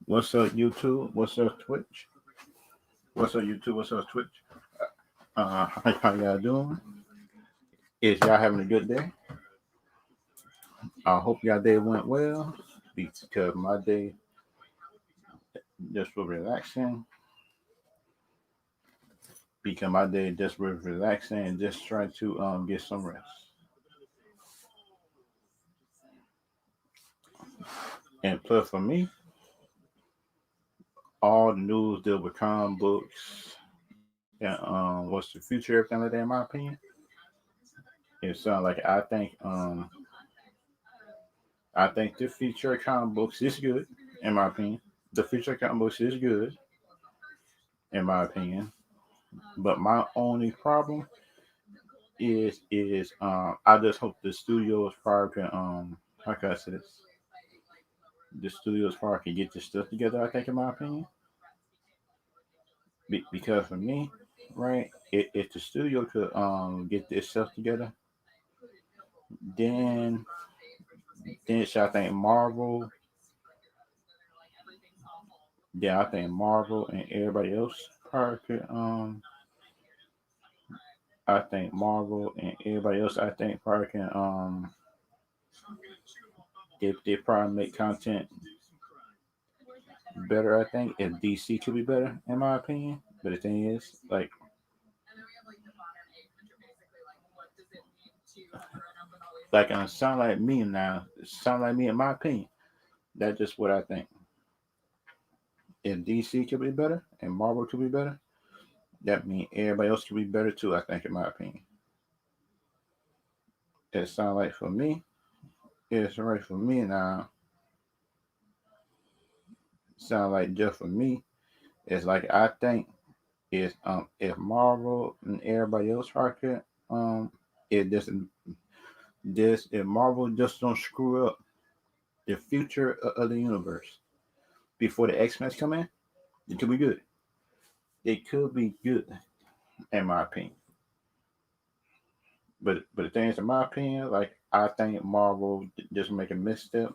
What's up, YouTube? What's up, Twitch? What's up, YouTube? What's up, Twitch? How y'all doing? Is y'all having a good day? I hope y'all day went well because my day just was relaxing. Because my day just was relaxing and just trying to get some rest. And plus, for me, all the news deal with comic books and what's the future, everything like that. In my opinion, it sounds like I think the future of comic books is good. In my opinion, the future of comic books is good. In my opinion, but my only problem is I just hope the studios probably can how can I say this? The studios probably can get this stuff together. I think, in my opinion, because for me, right, if the studio could get this stuff together, then should I think Marvel, yeah, I think Marvel and everybody else probably could I think Marvel and everybody else I think probably can if they probably make content better. I think if DC could be better, in my opinion. But the thing is, sound like me now. Sound like me in my opinion. That's just what I think. If DC could be better and Marvel could be better, that means everybody else could be better too. I think, in my opinion. It sounds like for me, it's right for me now. Sound like just for me, it's like I think is if Marvel and everybody else could it doesn't this if Marvel just don't screw up the future of the universe before the X-Men come in, it could be good. It could be good, in my opinion. But the thing is, in my opinion, like I think Marvel just make a misstep,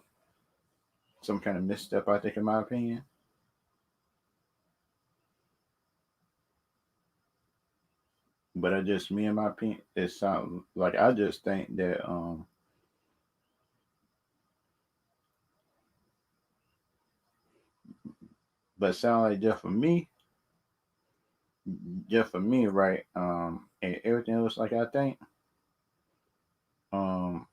some kind of misstep. I think, in my opinion. But I just me, in my opinion, it sounds like I just think that but it sound like just for me, right? And everything else, like I think, um,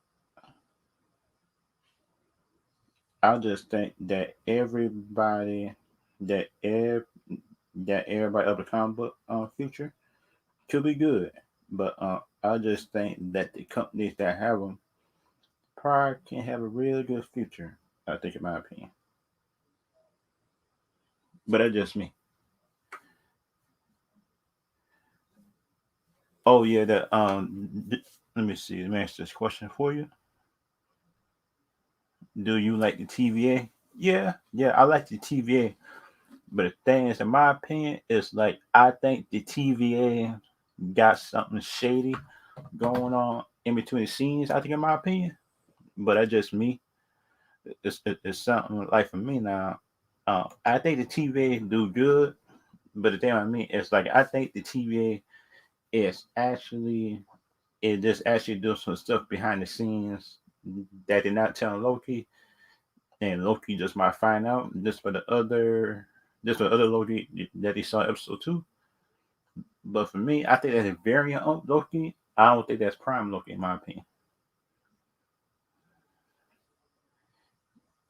I just think that that ev- everybody of the comic book future could be good, but I just think that the companies that have them probably can have a really good future. I think, in my opinion, but that's just me. Oh yeah, let me see. Let me ask this question for you. Do you like the TVA? Yeah, yeah, I like the TVA. But the thing is, in my opinion, it's like I think the TVA got something shady going on in between the scenes. I think, in my opinion, but that's just me. It's something like for me now. I think the TVA do good, but the thing I mean is like I think the TVA is actually it just actually do some stuff behind the scenes that they're not telling Loki, and Loki just might find out just for the other Loki that he saw in episode 2. But for me, I think that's a variant of Loki. I don't think that's prime Loki, in my opinion.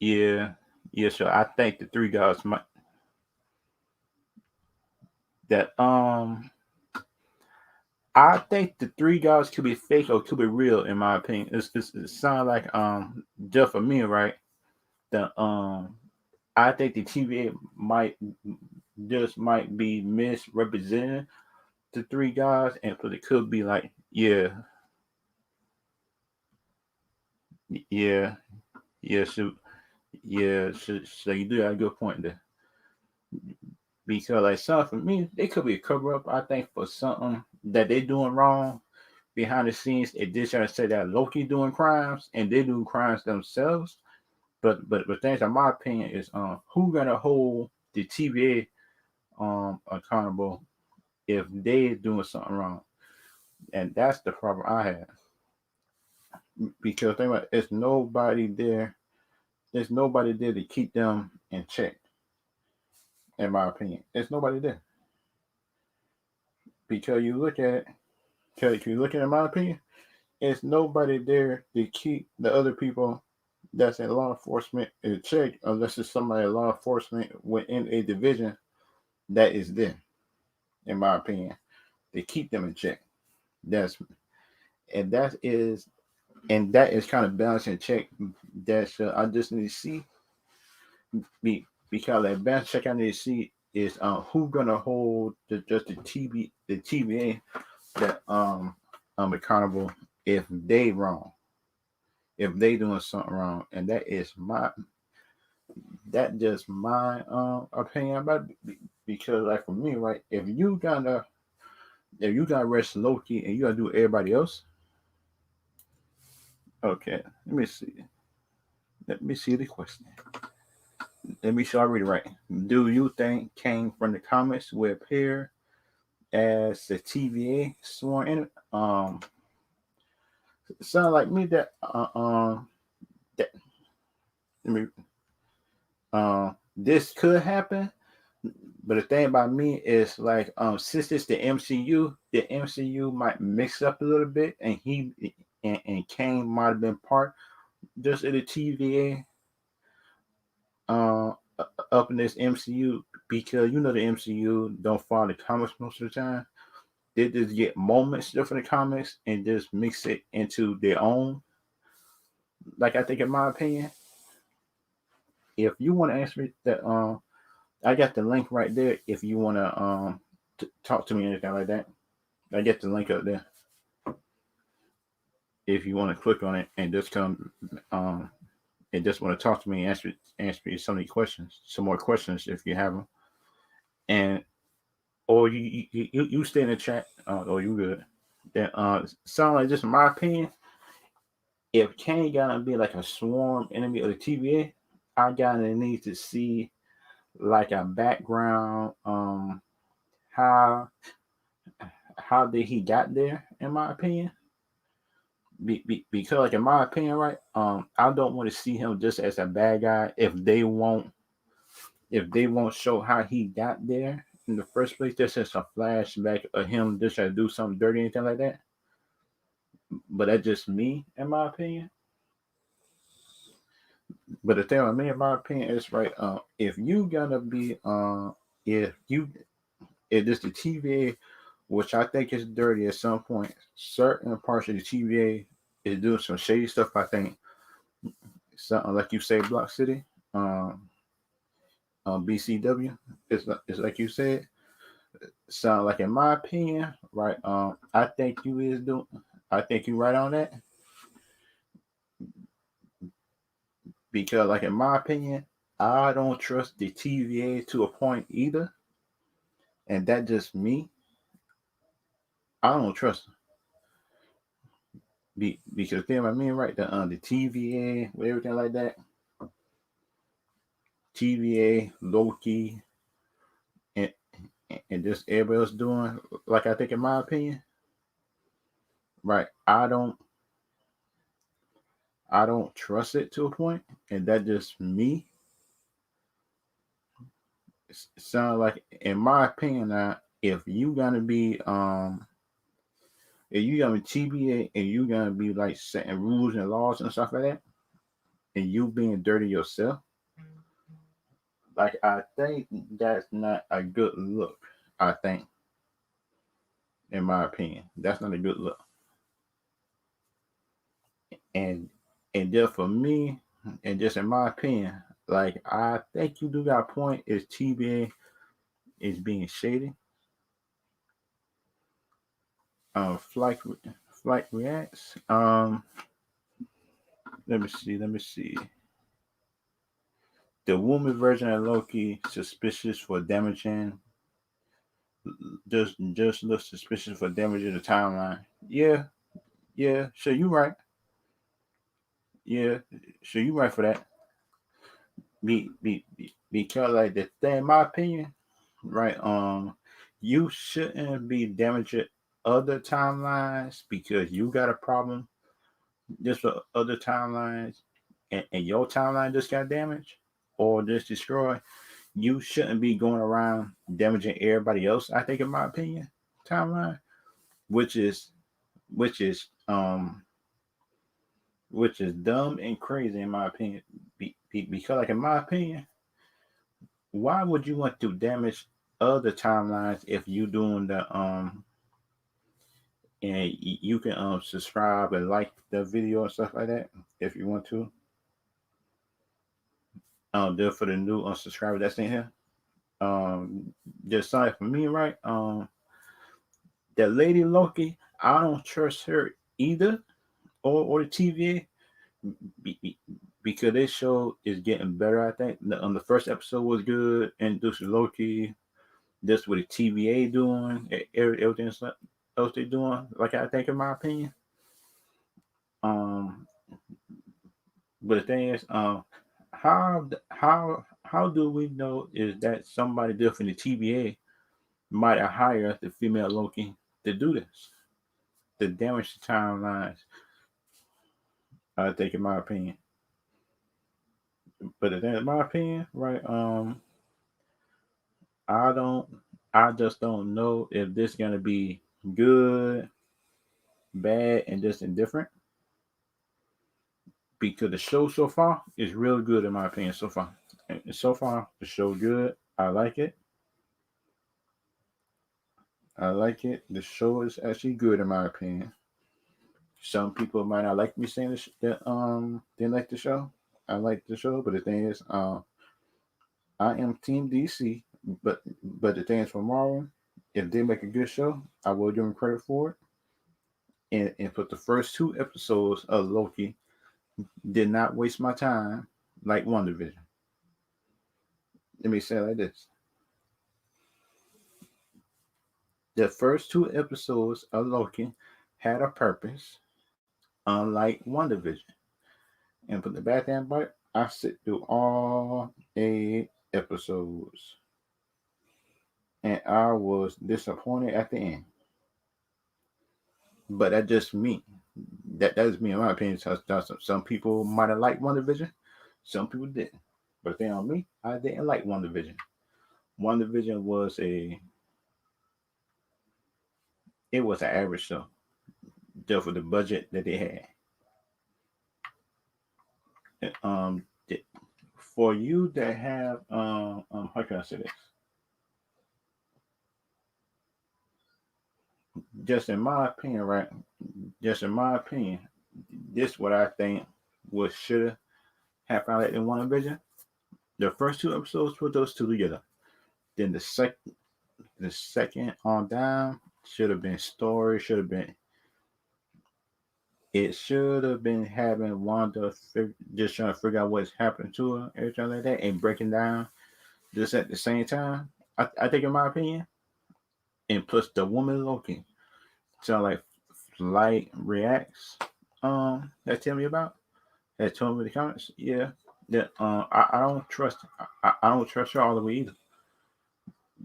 Yeah, yeah, sure. I think the three gods might that I think the three gods could be fake or could be real, in my opinion. It sounds like just for me, right? The I think the TVA might be misrepresenting the three gods, and but it could be like yeah, yeah, so so you do have a good point there. Because like something for me, they could be a cover up. I think for something that they doing wrong. behind the scenes, it did try to say that Loki doing crimes, and they do crimes themselves. But things in my opinion is who gonna hold the TVA accountable if they doing something wrong, and that's the problem I have because think about it, it's nobody there. There's nobody there to keep them in check. In my opinion, there's nobody there because you look at it. Because you look at it, in my opinion, it's nobody there to keep the other people that's in law enforcement in check unless it's somebody in law enforcement within a division that is there. In my opinion, to keep them in check. That's and that is that is kind of balancing check that I just need to see because that balance check I need to see is who gonna hold just the TVA that accountable if they wrong, if they doing something wrong, and that just my opinion about it because like for me right, if you gotta arrest Loki and you gotta do everybody else, okay, let me see the question. Let me sure I read it right. Do you think came from the comments will appear as the TVA sworn in? Sound like me that let me this could happen, but the thing about me is like since it's the MCU might mix up a little bit, and and Kane might have been part just of the TVA uh up in this MCU because you know the MCU don't follow the comics most of the time. They just get moments from the comics and just mix it into their own. Like I think, in my opinion, if you want to answer it, that I got the link right there. If you want to talk to me or anything like that, I get the link up there. If you want to click on it and just come and just want to talk to me and answer me some of these questions, some more questions if you have them, and or you stay in the chat, or you good. That sound like just in my opinion, if Kane gotta be like a swarm enemy of the TVA, I gotta need to see like a background, how did he got there? In my opinion, because like in my opinion, right, I don't want to see him just as a bad guy if they won't show how he got there in the first place. This is a flashback of him just trying to do something dirty, anything like that. But that's just me, in my opinion. But the thing with me, in my opinion, is right. If you gonna be, if you, if this the TVA, which I think is dirty at some point, certain parts of the TVA is doing some shady stuff. I think something like you say, Block City, BCW. It's like you said. Sound like, in my opinion, right? I think you is doing. I think you right on that because, like, in my opinion, I don't trust the TVA to a point either, and that just me. I don't trust them. Because then I mean, right, the TVA with everything like that, TVA, Loki, and and just everybody else doing like I think, in my opinion, right? I don't trust it to a point, and that just me. Sound like, in my opinion, now if you gonna be if you gonna be TBA and you gonna be like setting rules and laws and stuff like that, and you being dirty yourself, like I think that's not a good look. I think, in my opinion, that's not a good look. And just for me, and just in my opinion, like I think you do got a point. Is TBA is being shady. Flight reacts. Let me see. Let me see. The woman version of Loki suspicious for damaging. Just looks suspicious for damaging the timeline. Yeah, Yeah, sure you right. Yeah, sure you right for that. Because like the thing, in my opinion, right? You shouldn't be damaging other timelines because you got a problem just for other timelines, and your timeline just got damaged or just destroyed. You shouldn't be going around damaging everybody else. I think, in my opinion, timeline, which is which is um which is dumb and crazy, in my opinion. Because, like, in my opinion, why would you want to damage other timelines if you doing the and you can subscribe and like the video and stuff like that if you want to. There for the new subscriber that's in here. Just sorry for me, right? The lady Loki, I don't trust her either, or the TVA, because this show is getting better. I think the first episode was good, introducing Loki. That's what the TVA doing, everything else they doing. Like, I think, in my opinion. Um, but the thing is, how do we know is that somebody different the TVA might have hired the female Loki to do this, to damage the timelines? I think, in my opinion. But the thing, in my opinion, right? I don't. I just don't know if this gonna be good, bad, and just indifferent. Because the show so far is real good, in my opinion. So far, and so far the show good. I like it. I like it. The show is actually good, in my opinion. Some people might not like me saying that didn't like the show. I like the show, but the thing is, I am Team DC. But the thing is, for Marvel, if they make a good show, I will give them credit for it. And for the first two episodes of Loki, did not waste my time like WandaVision. Let me say it like this: the first two episodes of Loki had a purpose, unlike WandaVision. And for the bad thing about it, I sit through all 8 episodes, and I was disappointed at the end. But that's just me. That is me, in my opinion. Some people might have liked WandaVision, some people didn't. But the thing on me, I didn't like WandaVision. WandaVision was an average show, just for the budget that they had. And, for you that have how can I say this? Just in my opinion, right? Just in my opinion, this what I think was should have happened like in WandaVision. The first two episodes put those two together. Then the second on down should have been story. It should have been having Wanda just trying to figure out what's happened to her, everything like that, and breaking down just at the same time. I think, in my opinion, and plus the woman Loki. So, like, Flight reacts. That tell me about. That told me the comments. Yeah, that I don't trust. I don't trust her all the way either.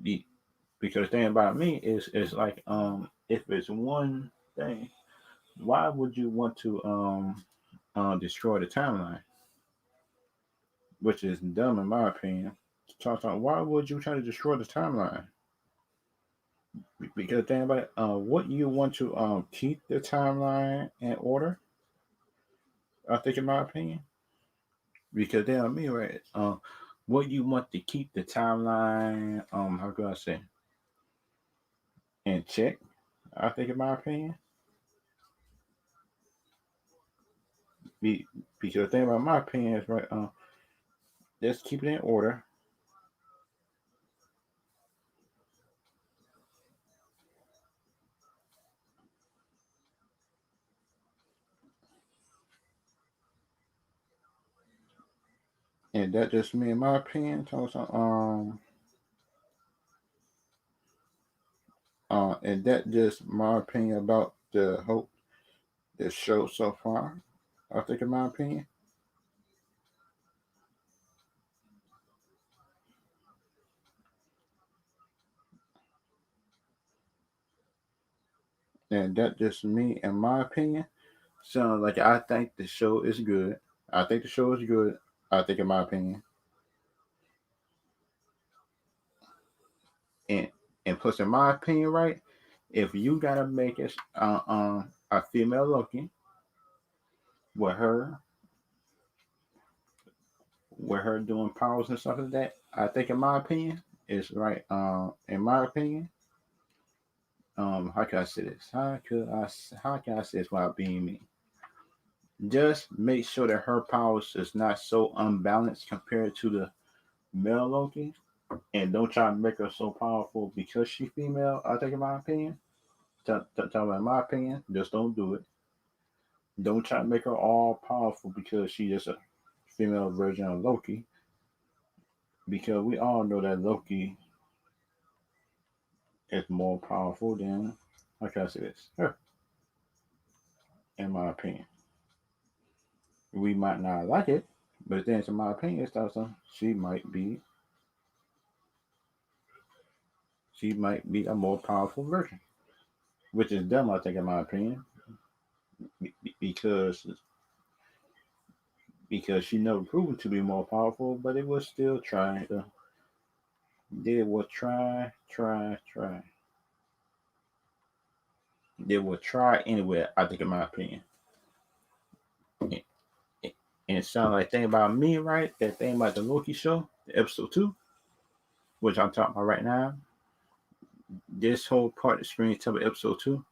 Be, because the thing about me is like, if it's one thing, why would you want to destroy the timeline? Which is dumb, in my opinion. Why would you try to destroy the timeline? Because the thing about it, what you want to keep the timeline in order? I think, in my opinion, because they are me, right? What you want to keep the timeline, how could I say, in check? I think, in my opinion, be, because the thing about my opinion is, right, let's keep it in order, and that just me, in my opinion. And that just my opinion about the hope. this show so far. I think, in my opinion, and that just me, in my opinion. Sounds like I think the show is good. I think the show is good. I think, in my opinion, and plus, in my opinion, right, if you gotta make it a female Loki with her doing powers and stuff like that, I think, in my opinion, is right. In my opinion, how can I say this? How can I say this without being me? Just make sure that her powers is not so unbalanced compared to the male Loki, and don't try to make her so powerful because she's female. I think, in my opinion, in my opinion, just don't do it. Don't try to make her all powerful because she's just a female version of Loki. Because we all know that Loki is more powerful than, how can I say this? Her, in my opinion. We might not like it, but then, in my opinion, it's also she might be a more powerful version, which is dumb, I think, in my opinion, because she never proven to be more powerful, but it was still trying to. They will try. They will try anyway. I think, in my opinion, and it sounds like thing about me, right? That thing about the Loki show, episode 2, which I'm talking about right now. This whole part of the screen tell me episode 2.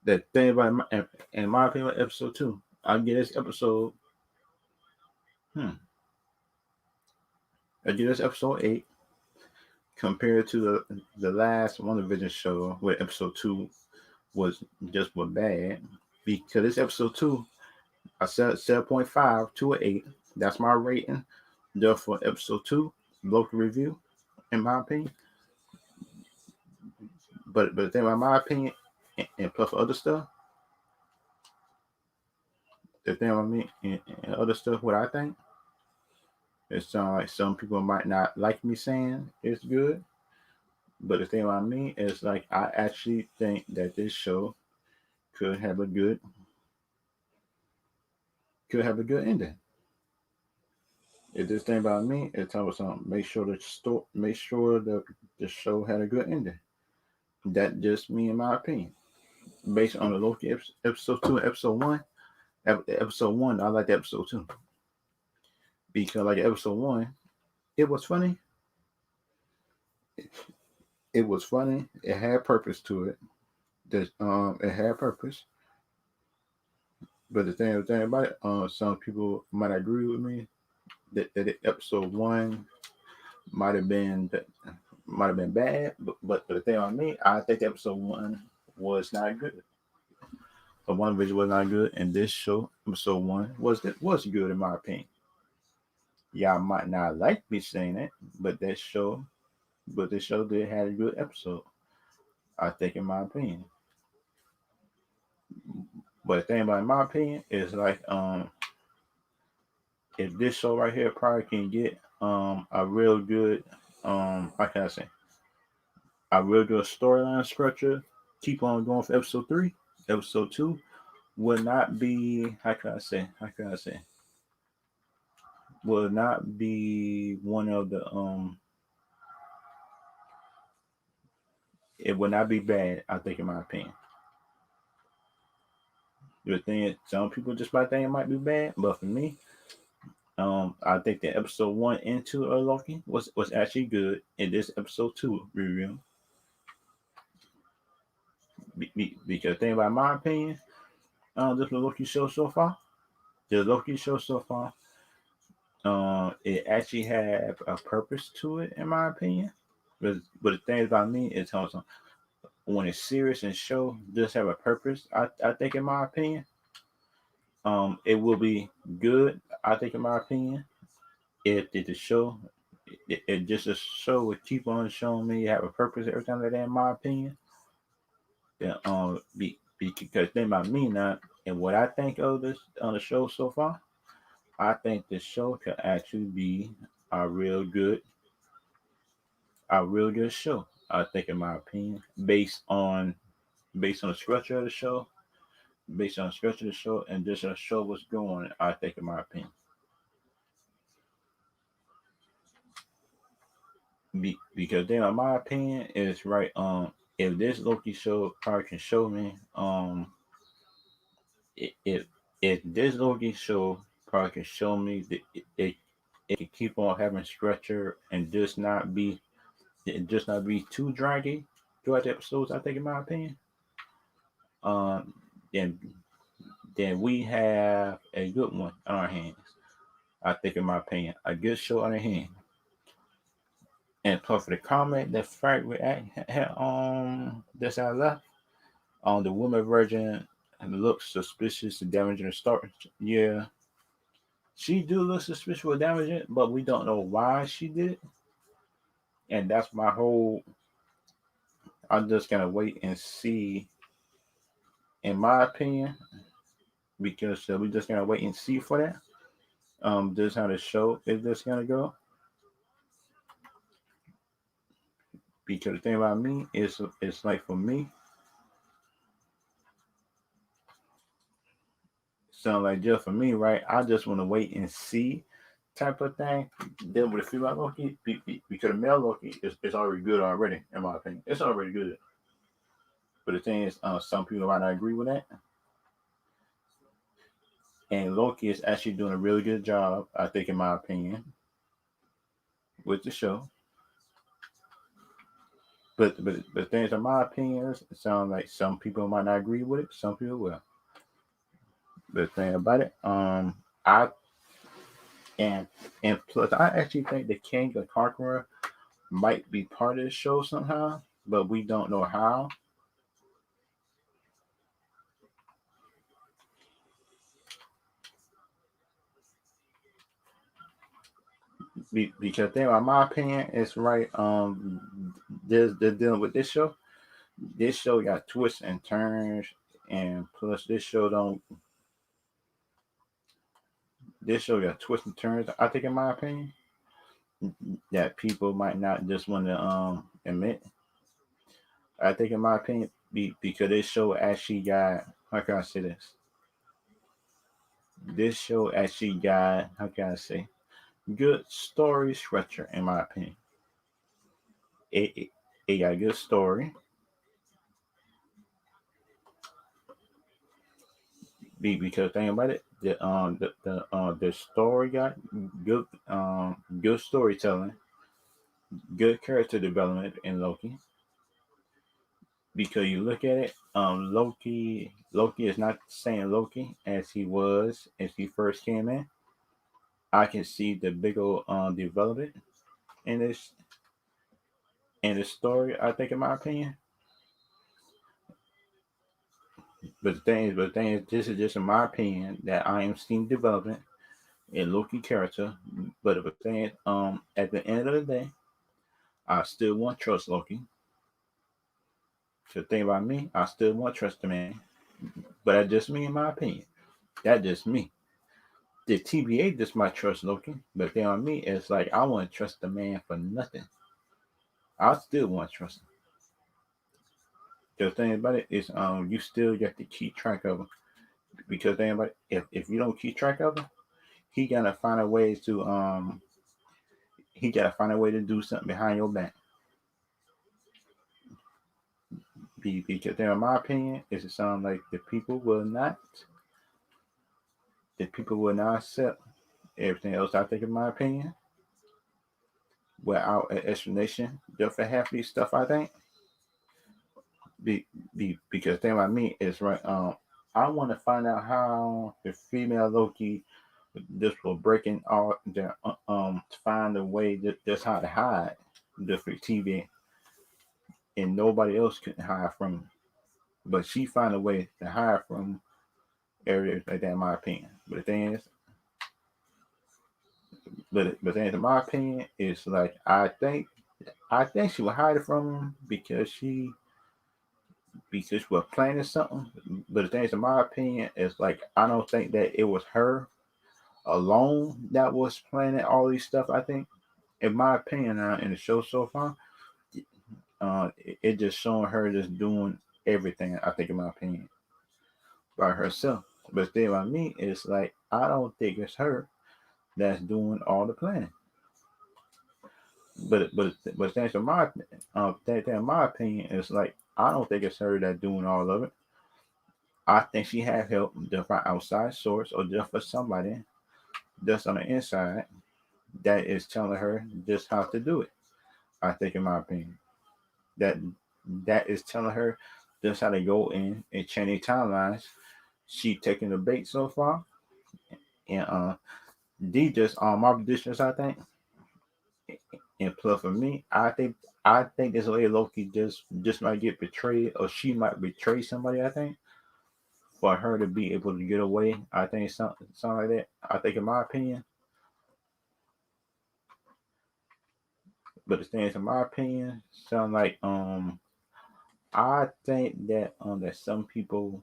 The thing about in my opinion, episode 2, I get this episode. Hmm. I get this episode 8 compared to the last WandaVision show where episode 2 was bad, because this episode 2 I said 7.5 to an 8. That's my rating. Therefore, episode 2 local review, in my opinion. But then, in my opinion, and plus other stuff, the thing about me and other stuff, what I think, it sounds like some people might not like me saying it's good. But the thing about me is, like, I actually think that this show could have a good ending. If this thing about me, it's always something. Make sure the show had a good ending. That just me, in my opinion, based on the Loki episode 2 and episode 1. Episode 1, I like episode 2 because, like, episode 1, it was funny. It was funny. It had purpose to it. It had purpose. But the thing about it, some people might agree with me that episode 1 might have been bad. But the thing on me, I think episode 1 was not good. So one visual was not good, and this show, episode 1, was good, in my opinion. Y'all might not like me saying it, but this show did have a good episode, I think, in my opinion. But the thing about, in my opinion, is like, if this show right here probably can get a real good, how can I say, a real good storyline structure, keep on going for episode 3, episode 2 will not be, will not be one of the it will not be bad, I think, in my opinion. The thing is, some people just might think it might be bad, but for me, I think that episode 1 and 2 of Loki was actually good. In this episode 2 review, because the thing about my opinion, this Loki show so far, it actually had a purpose to it, in my opinion. But the thing about me is also, when it's serious and show does have a purpose, I think, in my opinion, it will be good. I think, in my opinion, if the show, it just a show would keep on showing me have a purpose every time like that, in my opinion. Then because think about me now, And what I think of this on the show so far, I think this show could actually be a real good, a real good show. I think, in my opinion, based on the structure of the show, and just how the show was going, I think, in my opinion, because then, in my opinion, is right. If this Loki show probably can show me, if this Loki show probably can show me that it can keep on having structure and just not be too draggy throughout the episodes. I think, in my opinion, um, then we have a good one on our hands. I think, in my opinion, a good show on our hands. And plus, for the comment that Frank had this I left on the woman virgin and looks suspicious and damaging the start. Yeah, she do look suspicious with damaging, but we don't know why she did it. And that's my whole. I'm just gonna wait and see. In my opinion, because we just gonna wait and see for that. This how the show is just gonna go. Because the thing about me is, it's like, for me, sound like just for me, right? I just want to wait and see type of thing. Then with the female Loki, because the male Loki is already good already, in my opinion. It's already good. But the thing is, some people might not agree with that. And Loki is actually doing a really good job, I think, in my opinion, with the show. But the things, in my opinion, is, it sounds like some people might not agree with it. Some people will. But the thing about it, I and plus, I actually think the King of Conqueror might be part of the show somehow, but we don't know how. Because then, in my opinion, it's right. They're dealing with this show. This show got twists and turns, and plus, this show don't. This show got twists and turns. I think, in my opinion, that people might not just want to admit. I think, in my opinion, because this show actually got. How can I say this? This show actually got. How can I say? Good story structure, in my opinion. It got a good story. Because think about it, the story got good good storytelling, good character development in Loki. Because you look at it, Loki is not the same Loki as he was as he first came in. I can see the bigger development in this story. I think, in my opinion. But the thing is, this is just in my opinion that I am seeing development in Loki character. But the thing is, at the end of the day, I still want to trust Loki. So the thing about me, I still want to trust the man. But that's just me, in my opinion. That's just me. The TBA just might trust Loki, but the thing on me is like, I want to trust the man for nothing. I still want to trust him. The thing about it is, you still got to keep track of him, because the thing about it, if you don't keep track of him, he gotta find a way to do something behind your back. Because in my opinion, it sounds like the people will not accept everything else I think, in my opinion, without an explanation just for half these stuff. I think because the thing about me is right. I want to find out how the female Loki just will breaking all the to find a way just how to hide the for TV, and nobody else couldn't hide from him. But she found a way to hide from areas like that, in my opinion. But the thing is, but then in my opinion, it's like, I think she would hide it from him because because we're planning something. But the thing is, in my opinion, is like I don't think that it was her alone that was planning all these stuff. I think, in my opinion, in the show so far, it just showing her just doing everything. I think, in my opinion, by herself. But the thing about me is like I don't think it's her that's doing all the planning. But thanks to my in my opinion, it's like I don't think it's her that doing all of it. I think she had help just from outside source or just for somebody just on the inside that is telling her just how to do it. I think, in my opinion, that that is telling her just how to go in and change the timelines. She taking the bait so far, and D just my predictions. I think, and plus for me, I think this lady Loki just might get betrayed, or she might betray somebody. I think for her to be able to get away, I think something like that. I think, in my opinion, but the things in my opinion sound like I think that some people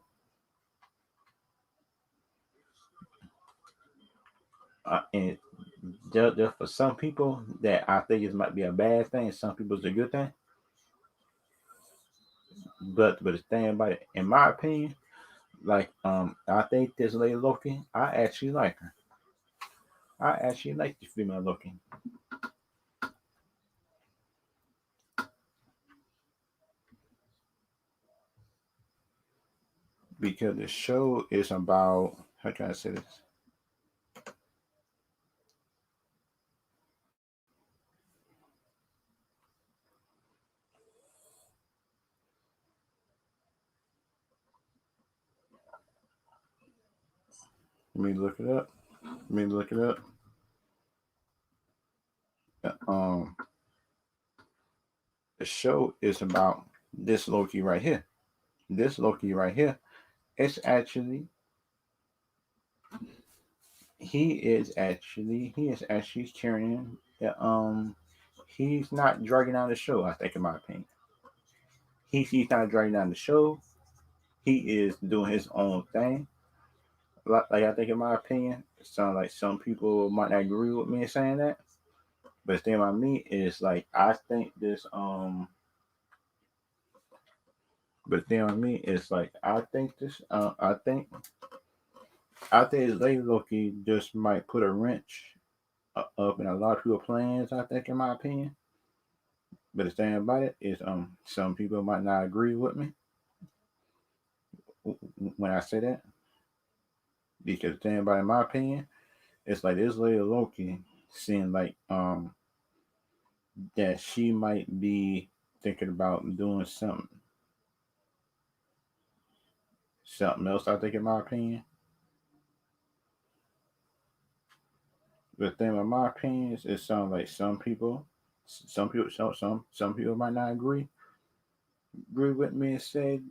and just for some people that I think it might be a bad thing, some people it's a good thing. But the thing about it, in my opinion, like I think this lady Loki, I actually like her. I actually like the female Loki because the show is about how can I say this? Let me look it up. Let me look it up. Um, the show is about this Loki right here. This Loki right here. It's actually he is actually carrying the he's not dragging down the show. I think, in my opinion, he's not dragging down the show. He is doing his own thing. Like I think, in my opinion, it sounds like some people might not agree with me in saying that. But the thing about me is like I think this but the thing about me is like I think this lady Loki just might put a wrench up in a lot of people's plans. I think, in my opinion. But the thing about it is some people might not agree with me when I say that because the thing about it, in my opinion, it's like this lady Loki seeing like that she might be thinking about doing something else. I think, in my opinion. The thing with my opinion is it sounds like some people might not agree with me and say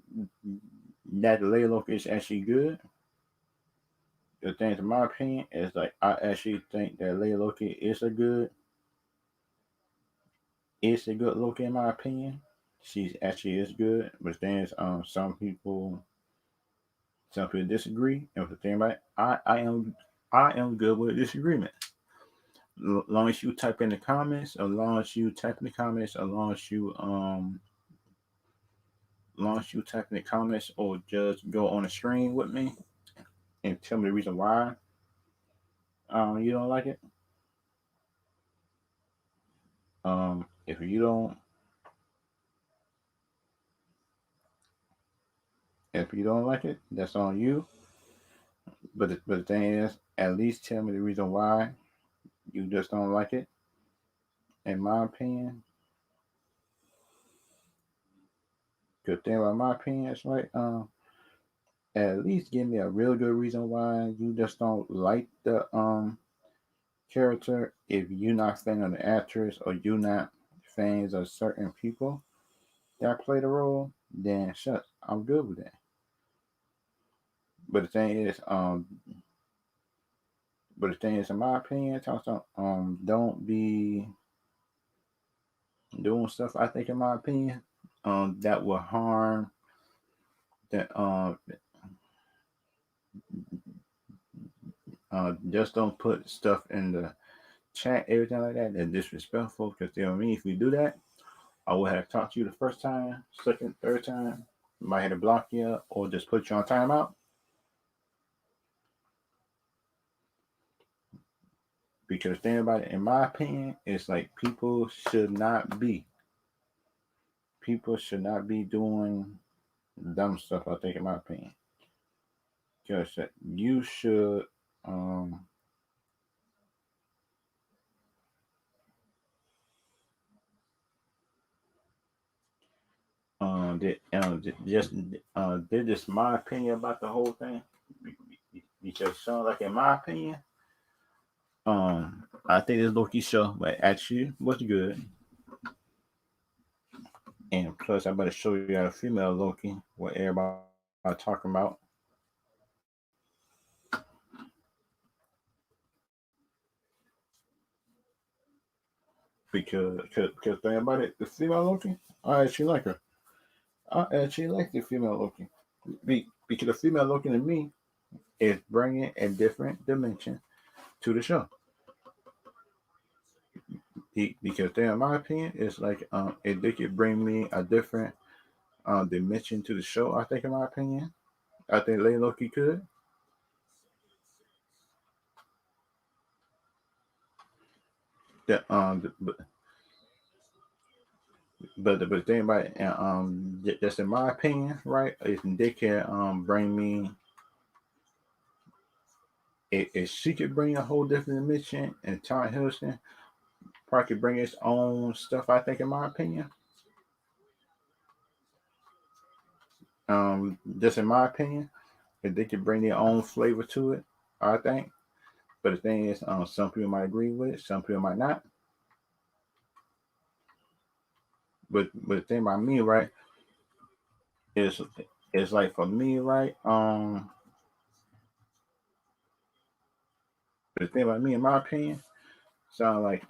that the lady Loki is actually good. The thing, in my opinion, is like I actually think that lady Loki is a good Loki, in my opinion. She's actually is good, but then some people disagree. And the thing about it, I am good with disagreement. Long as you type in the comments, as long as you type in the comments, as long as you type in the comments or just go on the screen with me and tell me the reason why you don't like it. If you don't if you don't like it, that's on you. But the thing is, at least tell me the reason why you just don't like it. In my opinion, good thing about my opinion is like at least give me a real good reason why you just don't like the character. If you're not fan of the actress or you're not fans of certain people that play the role, then shut. I'm good with that. But the thing is, in my opinion, also, don't be doing stuff. I think, in my opinion, that will harm. that just don't put stuff in the chat, everything like that. That's disrespectful. Because you know what I mean. If you do that, I would have talked to you the first time, second, third time. Might have to block you or just put you on timeout. Because think about it, in my opinion, it's like people should not be doing dumb stuff. I think, in my opinion, because you should um just this is my opinion about the whole thing. Because so like in my opinion, I think this Loki show, but actually was good. And plus, I'm about to show you a female Loki, what everybody talking about. Because think about it, the female Loki, I actually like her. I actually like the female Loki. Because the female Loki to me is bringing a different dimension to the show. Because they, in my opinion, it's like if they could bring me a different dimension to the show, I think, in my opinion, I think Lady Loki could. That but the thing about it, just in my opinion, right, is they can bring me if she could bring a whole different dimension, and Tom Hiddleston probably could bring his own stuff. I think, in my opinion, just in my opinion, if they could bring their own flavor to it, I think. But the thing is, some people might agree with it, some people might not. But the thing about me, right, is like for me, right, the thing about me, in my opinion, sound like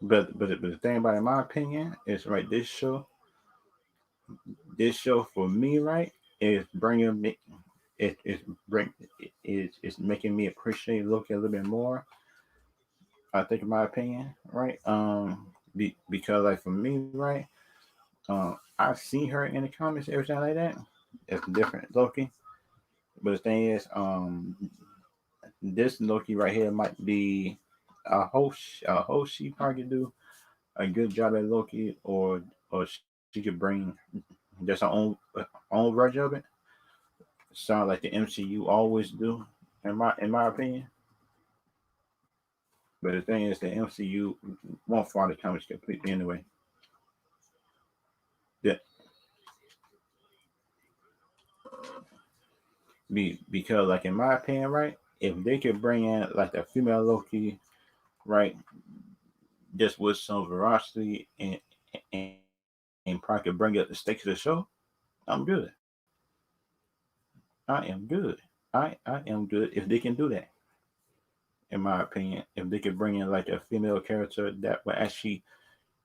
but the thing about it, in my opinion, is right. This show for me, right, is bringing me. It's bring it's making me appreciate Loki a little bit more. I think, in my opinion, right? Because like for me, right, I've seen her in the comics, everything like that. It's different Loki, but the thing is, this Loki right here might be a host. She probably could do a good job at Loki, or she could bring just her own version of it. Sound like the MCU always do, in my opinion. But the thing is, the MCU won't follow the comics completely anyway. That because, like, in my opinion, right, if they could bring in like a female Loki, right, just with some veracity and, and probably could bring up the stakes of the show, I'm good. I am good. I am good if they can do that. In my opinion, if they could bring in like a female character that would actually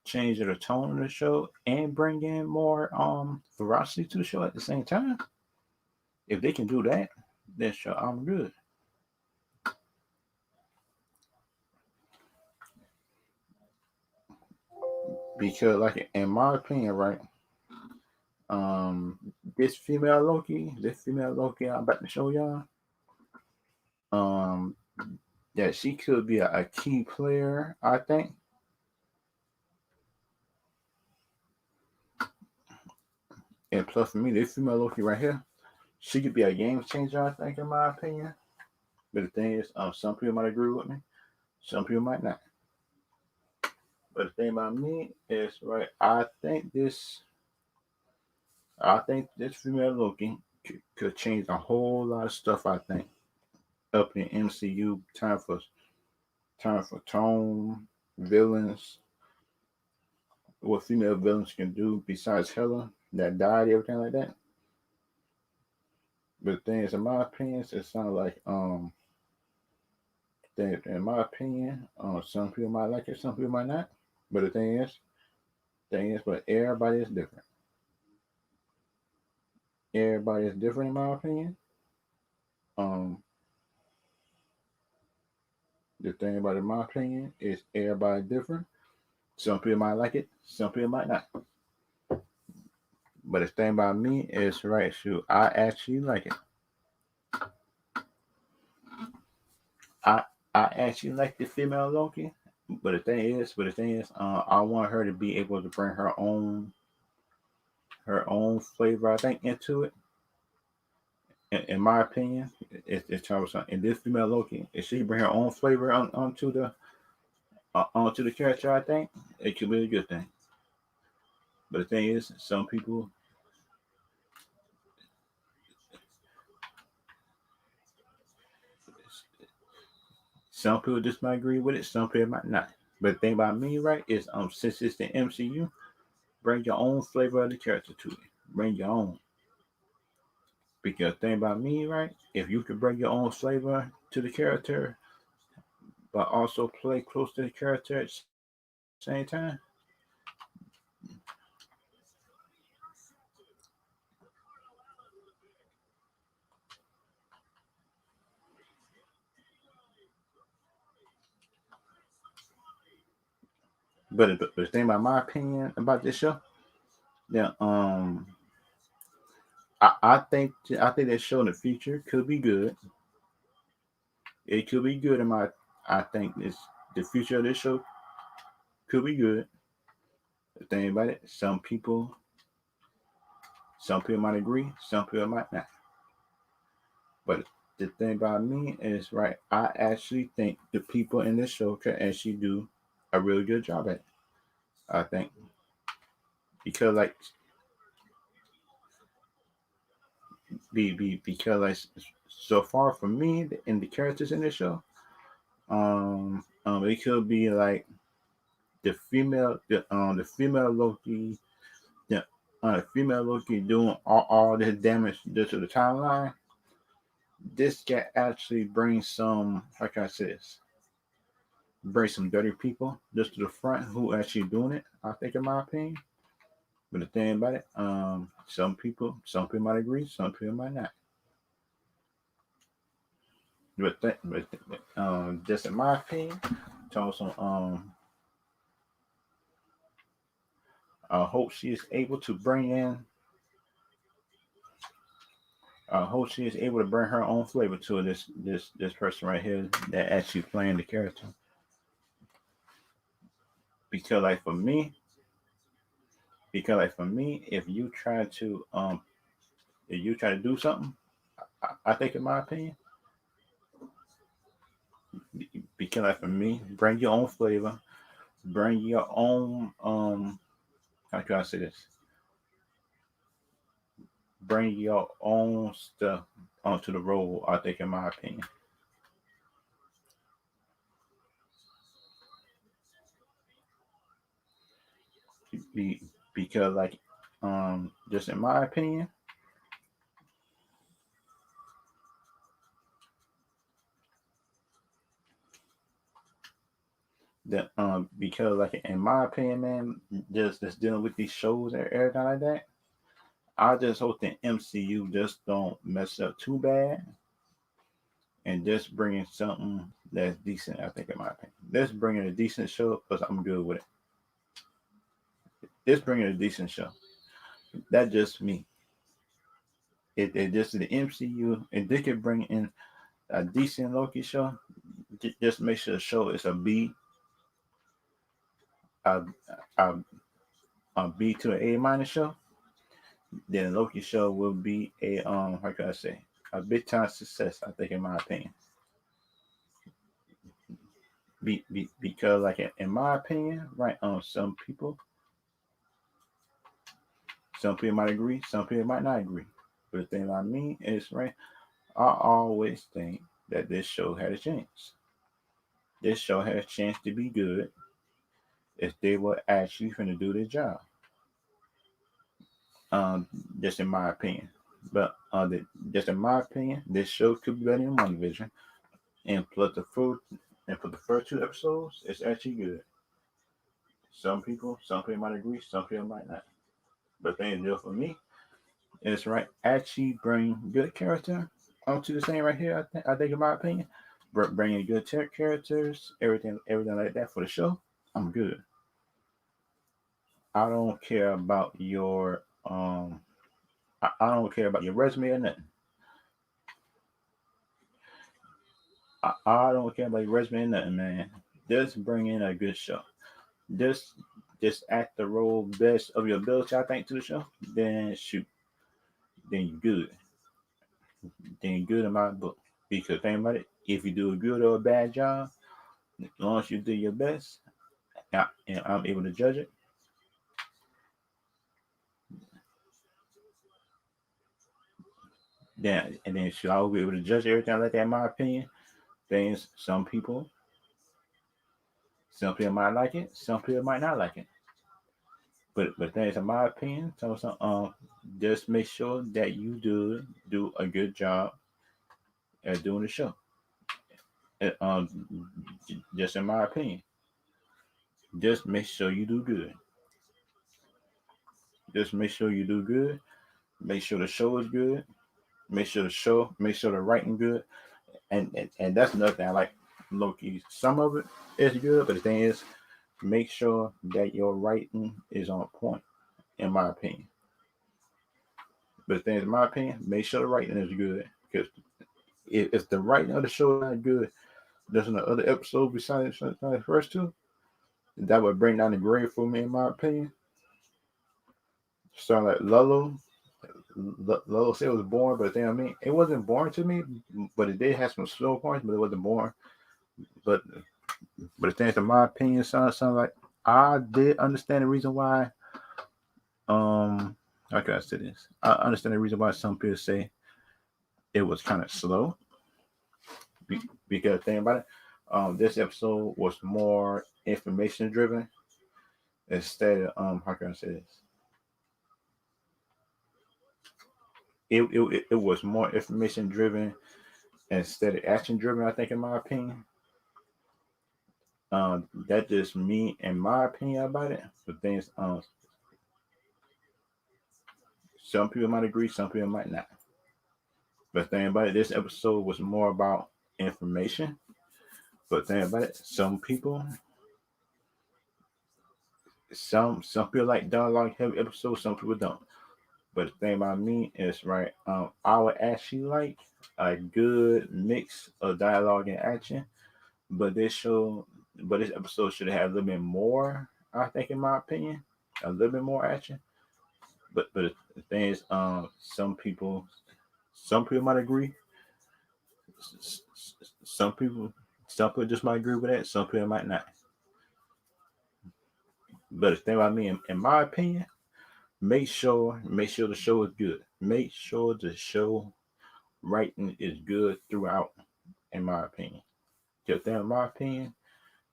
change the tone of the show and bring in more veracity to the show at the same time, if they can do that, then sure, I'm good. Because, like, in my opinion, right, um, this female Loki, I'm about to show y'all, um, that she could be a key player. I think, and plus for me, this female Loki right here, she could be a game changer. I think, in my opinion. But the thing is, some people might agree with me, some people might not. But the thing about me is, right, I think this female Loki could change a whole lot of stuff. I think up in MCU, time for tone, villains, what female villains can do besides Hela that died, everything like that. But the thing is, in my opinion, it sounds like That, in my opinion, some people might like it, some people might not. But the thing is, but everybody is different. Everybody is different, in my opinion. Um, the thing about it, in my opinion, is everybody different. Some people might like it, some people might not. But the thing about me is, right, shoot, I actually like it. I I actually like the female Loki. But the thing is, I want her to be able to bring her own flavor, I think, into it. In my opinion, it's troublesome. And this female Loki, if she bring her own flavor onto the character, I think it could be a good thing. But the thing is, some people just might agree with it, some people might not. But the thing about me, right, is since it's the MCU, bring your own flavor of the character to it. Bring your own. Because the thing about me, right, if you can bring your own flavor to the character, but also play close to the character at the same time. But the thing about my opinion about this show, yeah, I think that show in the future could be good. It could be good in my. I think this the future of this show could be good. The thing about it, some people might agree, some people might not. But the thing about me is, right, I actually think the people in this show can actually do a really good job at it. I think because like because like so far from me in the characters in this show, it could be like the female Loki, the female Loki doing all this damage to the timeline. This can actually bring some, how can I say this? Bring some dirty people just to the front who actually doing it. I think, in my opinion. But the thing about it, some people might agree, some people might not. But just in my opinion, also, I hope she is able to bring in. I hope she is able to bring her own flavor to this person right here that actually playing the character. Because like for me, if you try to do something, I think, in my opinion, because like for me, bring your own flavor, bring your own how can I say this? Bring your own stuff onto the role. I think, in my opinion, Be, because like just in my opinion, that because like in my opinion, man, just dealing with these shows and everything like that. I just hope the MCU just don't mess up too bad and just bringing something that's decent. I think, in my opinion, just bringing a decent show because I'm good with it. Just bringing a decent show. That's just me. It just the MCU. If they could bring in a decent Loki show, just make sure the show is a, a, a B to an A minus show. Then Loki show will be a how can I say, a big time success. I think, in my opinion, because like in my opinion, right, some people might agree, some people might not agree. But the thing about me is, right, I always think that this show had a chance. This show had a chance to be good if they were actually going to do their job. Um, just in my opinion. But just in my opinion, this show could be better than One Division. and plus the food, and for the first two episodes, it's actually good. Some people might agree, some people might not. But the thing is, deal for me, it's right. Actually, bring good character onto the scene right here. I think, in my opinion, bringing good characters, everything like that for the show. I'm good. I don't care about your I don't care about your resume or nothing. I don't care about your resume or nothing, man. Just bring in a good show. Just just act the role best of your ability, I think, to the show. Then shoot, then you good. Then you good in my book. Because think about it, if you do a good or a bad job, as long as you do your best, and I'm able to judge it, then should I will be able to judge everything like that. In my opinion, things some people might like it, some people might not like it. But things in my opinion, just make sure that you do a good job at doing the show. Just in my opinion, just make sure you do good. Just make sure you do good. Make sure the show is good. Make sure the writing good. And that's another thing. I like Loki. Some of it is good, but the thing is, make sure that your writing is on point. In my opinion, but the thing is, in my opinion, make sure the writing is good because if the writing of the show is not good, there's another episode besides the first two that would bring down the grade for me. In my opinion, so like Lolo said it was boring, but then I mean it wasn't boring to me, but it did have some slow points, but it wasn't boring. But but the things in my opinion sound like I did understand the reason why how can I say this? I understand the reason why some people say it was kind of slow because think about it. This episode was more information driven instead of how can I say this? It was more information driven instead of action driven. I think, in my opinion, that just me and my opinion about it. But things, some people might agree, some people might not. But think about it, this episode was more about information. But think about it, some people like dialogue heavy episodes, some people don't. But the thing about me is right, I would actually like a good mix of dialogue and action. But this episode should have had a little bit more. I think, in my opinion, a little bit more action. But the thing is, some people might agree. Some people, some people just might agree with that. Some people might not. But the thing about me, in my opinion, make sure the show is good. Make sure the show writing is good throughout. In my opinion, just in my opinion,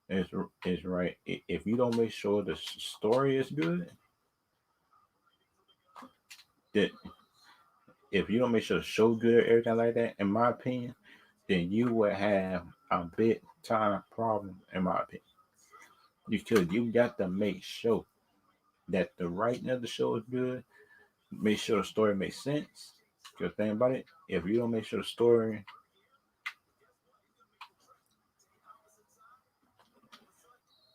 is right. If you don't make sure the story is good, that if you don't make sure the show good, everything like that, in my opinion, then you will have a big time problem. In my opinion, because you got to make sure that the writing of the show is good. Make sure the story makes sense. Because think about it, if you don't make sure the story,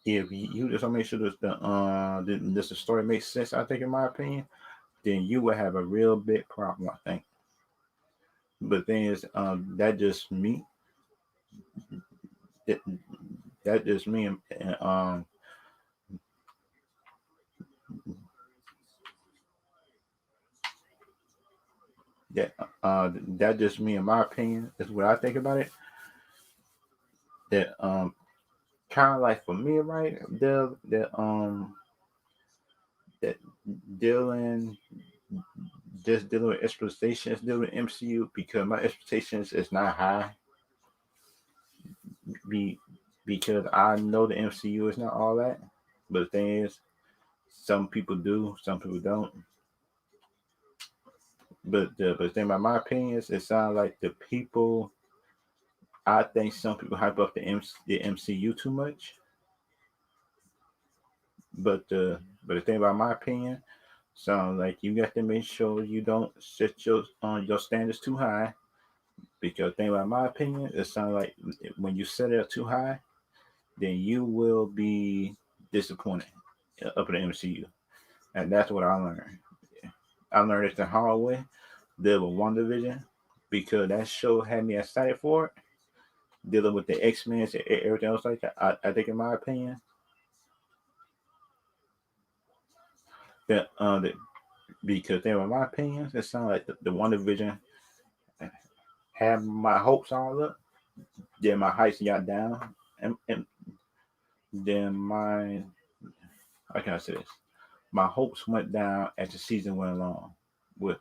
if you just don't make sure that the story makes sense, I think, in my opinion, then you will have a real big problem. I think. But the thing is, that just me. That, that just me, and that that just me, in my opinion, is what I think about it. That kind of like for me, right? That dealing just dealing with expectations, dealing with MCU because my expectations is not high. Be because I know the MCU is not all that. But the thing is, some people do, some people don't. But the thing about my opinion is, it sounds like the people I think some people hype up the MCU too much, but the thing about my opinion, sounds like you got to make sure you don't set your standards too high. Because the thing about my opinion, it sounds like when you set it up too high, then you will be disappointed up in the MCU, and that's what I learned. I learned it the hard way. Dealing with One Division because that show had me excited for it. Dealing with the X Men and everything else like that, I think, in my opinion, that because they were my opinions, it sounded like the One Division had my hopes all up, then my heights got down, and then how can I say this? My hopes went down as the season went along with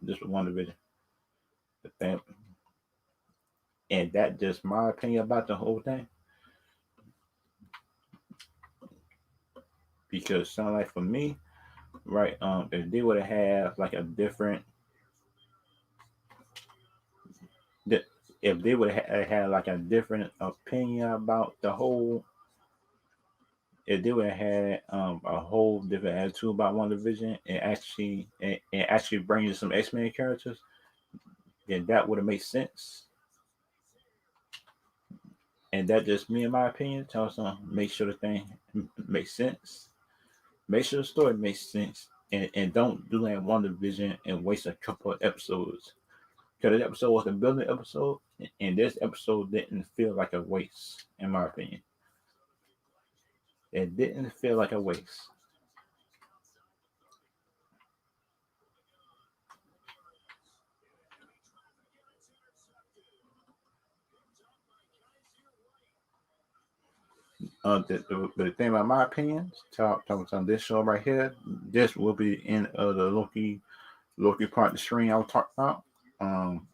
this One Division. The thing, and that just my opinion about the whole thing. Because sound like for me, right, if they would have had like a different that if they would have had like a different opinion about the whole, if they would have had a whole different attitude about One Division and actually bring in some X Men characters, then that would have made sense. And that just me in my opinion. Tell us make sure the thing makes sense. Make sure the story makes sense, and don't do that One Division and waste a couple of episodes. Because this episode was a building episode, and this episode didn't feel like a waste, in my opinion. It didn't feel like a waste. The thing about my opinion, talking on this show right here, this will be the end of the Loki part of the stream I was talking about. Um,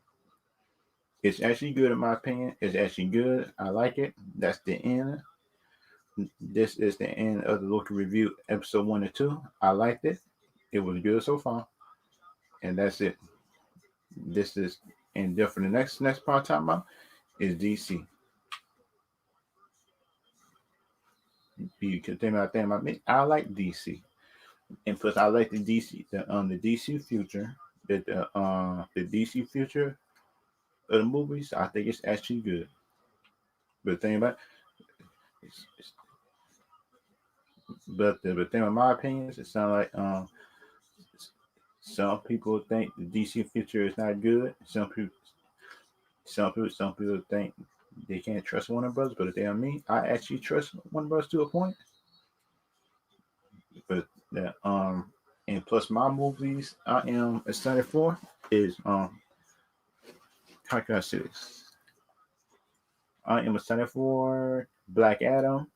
it's actually good in my opinion. It's actually good. I like it. That's the end. This is the end of the Loki review episode 1 and 2. I liked it. It was good so far, and that's it. This is and then for the next part I'm talking about is DC. Because thing about me, I like DC, and plus I like the DC future, the DC future of the movies. I think it's actually good. But the thing about it's, but thing in my opinion, it sounds like some people think the DC future is not good. Some people think they can't trust Warner Brothers, but if they are me, I actually trust Warner Brothers to a point. But and plus my movies I am excited for is how can I say this? I am excited for Black Adam.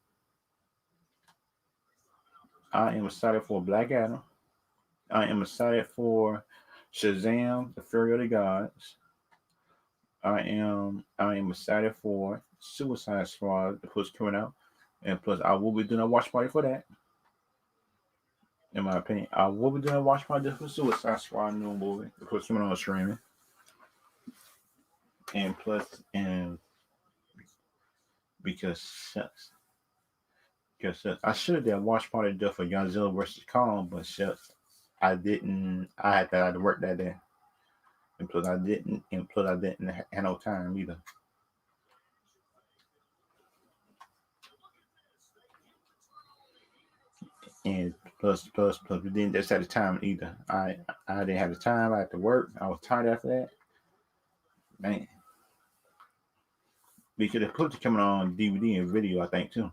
I am excited for Black Adam. I am excited for Shazam: The Fury of the Gods. I am excited for Suicide Squad, the push coming out, and plus I will be doing a watch party for that. In my opinion, I will be doing a watch party for Suicide Squad new movie, the push coming on streaming, and plus and because shucks, because I should have done a watch party just for Godzilla versus Kong, but shucks, I didn't. I had to work that day, and plus I didn't have no time either. And plus we didn't just have the time either. I didn't have the time. I had to work. I was tired after that. Man, because they put it coming on DVD and video, I think too.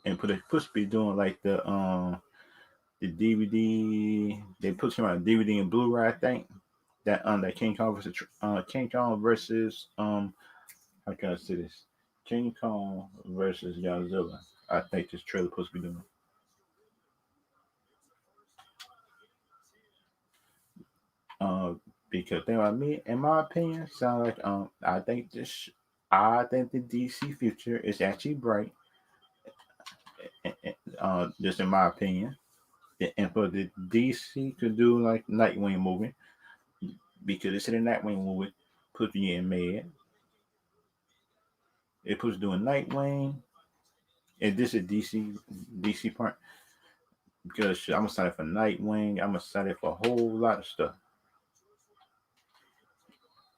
And put it supposed to be doing like the DVD. They put him on DVD and Blu-ray, I think. That King Kong versus how can I say this? King Kong versus Godzilla. I think this trailer supposed to be doing. Uh, because thing about me, in my opinion, sound like I think the DC future is actually bright. Just in my opinion, And for the DC to do like Nightwing movie, because it's in the Nightwing movie, puts me in mad. It puts doing Nightwing, and this is DC part because shit, I'm excited for Nightwing. I'm excited for a whole lot of stuff.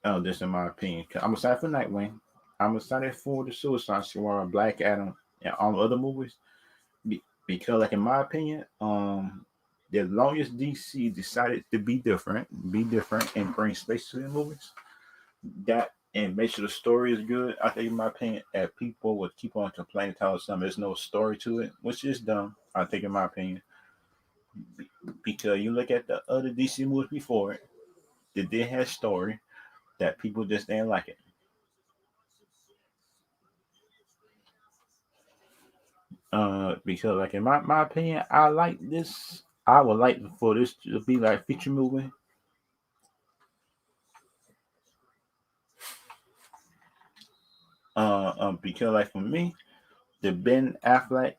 Oh, this in my opinion. I'm excited for Nightwing. I'm excited for the Suicide Squad, Black Adam, and all the other movies. Because, like in my opinion, as long as DC decided to be different, and bring space to the movies, that and make sure the story is good. I think, in my opinion, if people would keep on complaining, telling something there's no story to it, which is dumb. I think, in my opinion, because you look at the other DC movies before it, they did have story that people just didn't like it. Because like in my opinion, I like this. I would like for this to be like feature movie. Because like for me, the Ben Affleck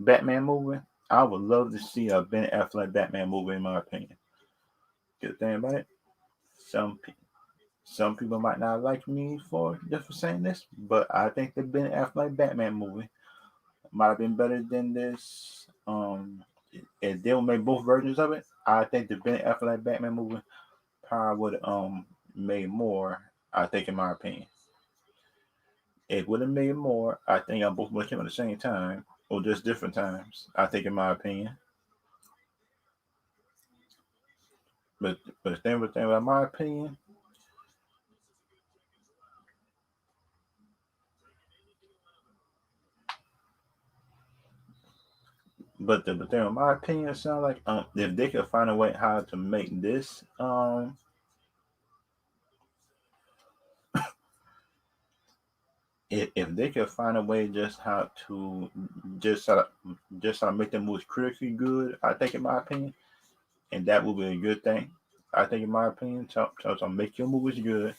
Batman movie, I would love to see a Ben Affleck Batman movie. In my opinion, good thing about it, some some people might not like me for just for saying this, but I think the Ben Affleck Batman movie might have been better than this. If they'll make both versions of it, I think the Ben Affleck Batman movie probably would made more. I think, in my opinion, it would have made more. I think I both would have came at the same time or just different times. I think, in my opinion, but the thing about my opinion, but the thing with my opinion, it sounds like if they could find a way how to make this if they could find a way just how to just how to make the movies critically good, I think, in my opinion, and that would be a good thing. I think, in my opinion, to make your movies good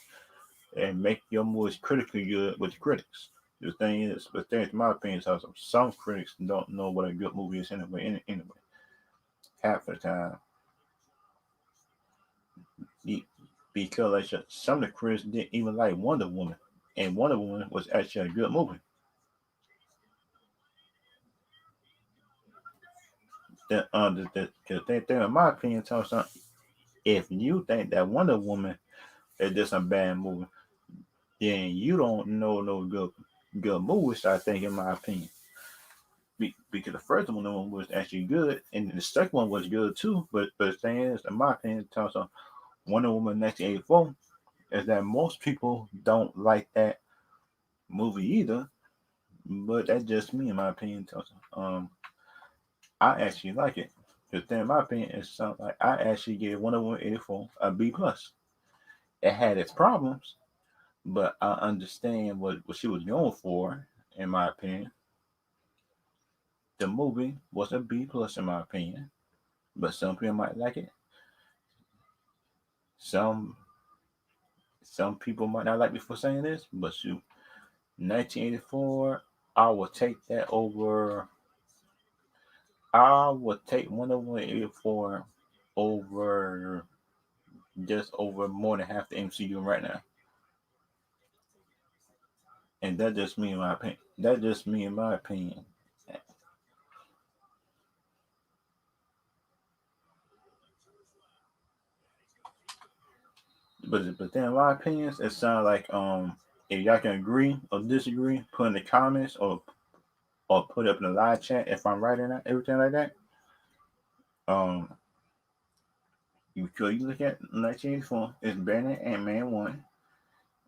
and make your movies critically good with the critics. The thing is, in my opinion, is some critics don't know what a good movie is anyway. Anyway, half the time, Be- because like some of the critics didn't even like Wonder Woman, and Wonder Woman was actually a good movie. The thing, in my opinion, tells something. If you think that Wonder Woman is just a bad movie, then you don't know no good movies. I think, in my opinion. Because the first one was actually good, and the second one was good too. But the thing is, in my opinion, tells on Wonder Woman 1984 is that most people don't like that movie either. But that's just me, in my opinion. Tells I actually like it. The thing, in my opinion, is something like I actually gave Wonder Woman 84 a B plus. It had its problems, but I understand what she was going for. In my opinion, the movie was a B plus, in my opinion. But some people might like it. Some Some people might not like me for saying this, but shoot, 1984, I will take that over. I would take Wonder Woman 84 over just over more than half the MCU right now, and that's just me in my opinion. That's just me in my opinion. But then in my opinions, it sounds like if y'all can agree or disagree, put in the comments or put up in the live chat if I'm right or not, everything like that. Um, you look at 1984, it's better than Ant Man 1,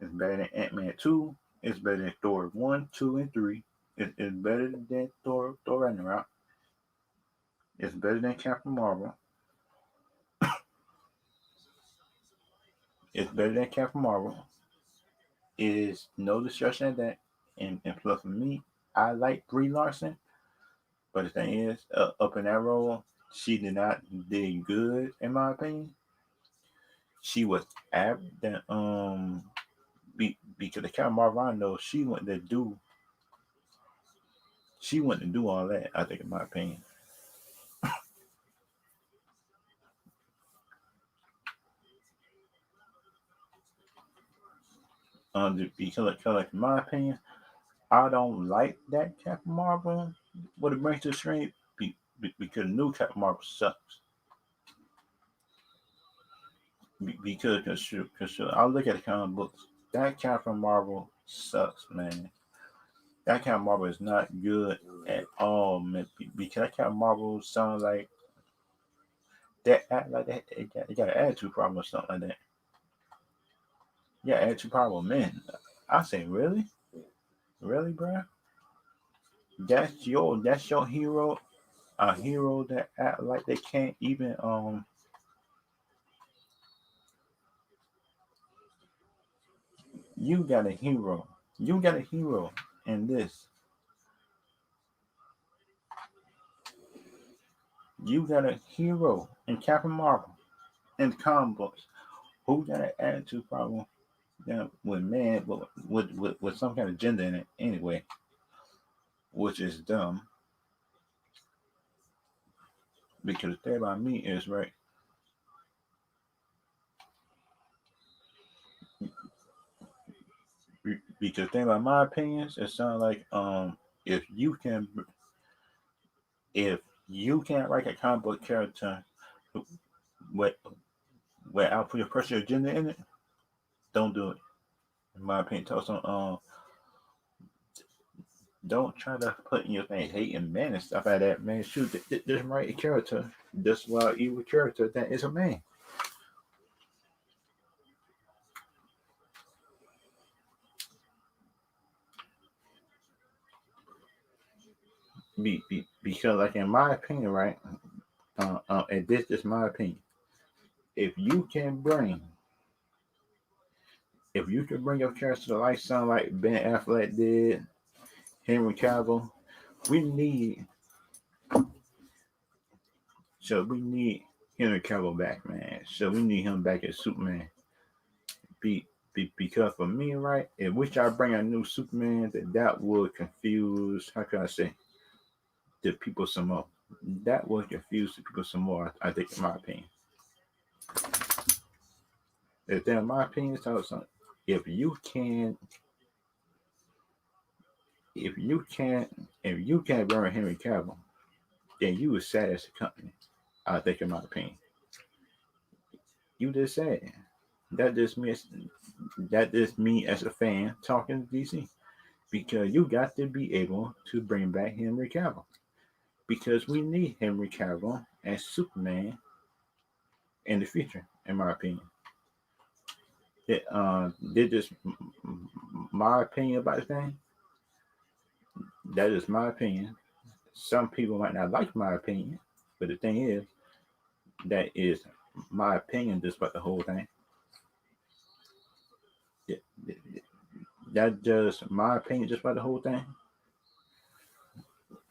it's better than Ant Man 2, it's better than Thor 1, 2, and 3, it's better than Thor Ragnarok, it's better than Captain Marvel, it's better than Captain Marvel, it is no discussion of that. And plus, for me, I like Brie Larson, but the thing is, up in that role, she did not did good, in my opinion. She was apt that because the Captain Marvel I know, she went to do all that. I think, in my opinion. Because in my opinion, I don't like that Captain Marvel. What it brings to the screen, because new Captain Marvel sucks. Because I look at the comic books, that Captain Marvel sucks, man. That Captain Marvel is not good at all, man. Because that Captain Marvel sounds like that, act like that. It got an attitude problem or something like that. Yeah, attitude problem, man. I say, really, really, bro. That's your hero. A hero that act like they can't even You got a hero. You got a hero in this. You got a hero in Captain Marvel in the comic books who got an attitude problem, with man with some kind of gender in it anyway, which is dumb. Because the thing about me is right. Because the thing about my opinions, it sounds like if you can if you can't write a comic book character with without putting your personal agenda in it, don't do it. In my opinion, tell some don't try to put in your thing hate and man and stuff like that, man. Shoot, just write a character. Just well evil character that is a man. Because like in my opinion, right? And this is my opinion. If you can bring if you can bring your character to life, sound like Ben Affleck did, Henry Cavill, we need we need Henry Cavill back, man. So we need him back as Superman. Because for me, right, if we try to bring a new Superman, that would confuse. How can I say the people some more? That would confuse the people some more. I think, in my opinion. If in my opinion, so if you can, if you can't, if you can't burn Henry Cavill, then you was sad as a company. I think, in my opinion, you just said that just means that just me as a fan talking to DC, because you got to be able to bring back Henry Cavill, because we need Henry Cavill as Superman in the future, in my opinion. Did this my opinion about the thing. That is my opinion. Some people might not like my opinion, but the thing is, that is my opinion just about the whole thing. Yeah, that's just my opinion just about the whole thing.